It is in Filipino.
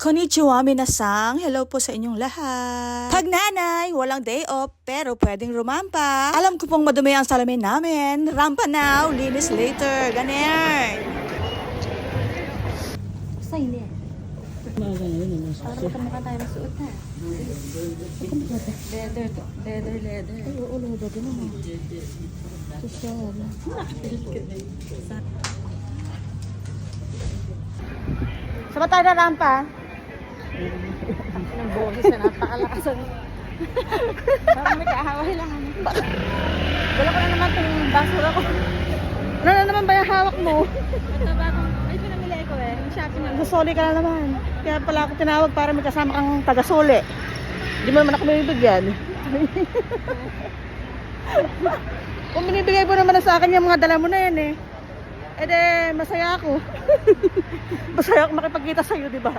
Konnichiwa minasang, hello po sa inyong lahat. Pag nanay, walang day off, pero pwedeng rumampa. Alam ko pong madumi ang salamin namin. Rampa now, linis later. Ganyan. Sa hindi. Para magkamukha tayo masuot ha. Leather to. Leather. Ay, oo, leather din naman. Social. Saan tayo na rampa? Ang boses na napakalakas. Parang may kaahaway lang. Wala ko na naman itong basura ko. Ano na naman ba yung hawak mo? Ito bagong, ay pinamili ko eh. Yung shopping lang. Nagsusuli ka na naman. Kaya pala ako tinawag para may kasama kang taga-suli. Hindi mo naman ako binibigyan. Kung binibigay mo naman na sa akin yung mga dala mo na yan eh. Eh de, masaya ako. Masaya ako makipagkita sa'yo, di ba?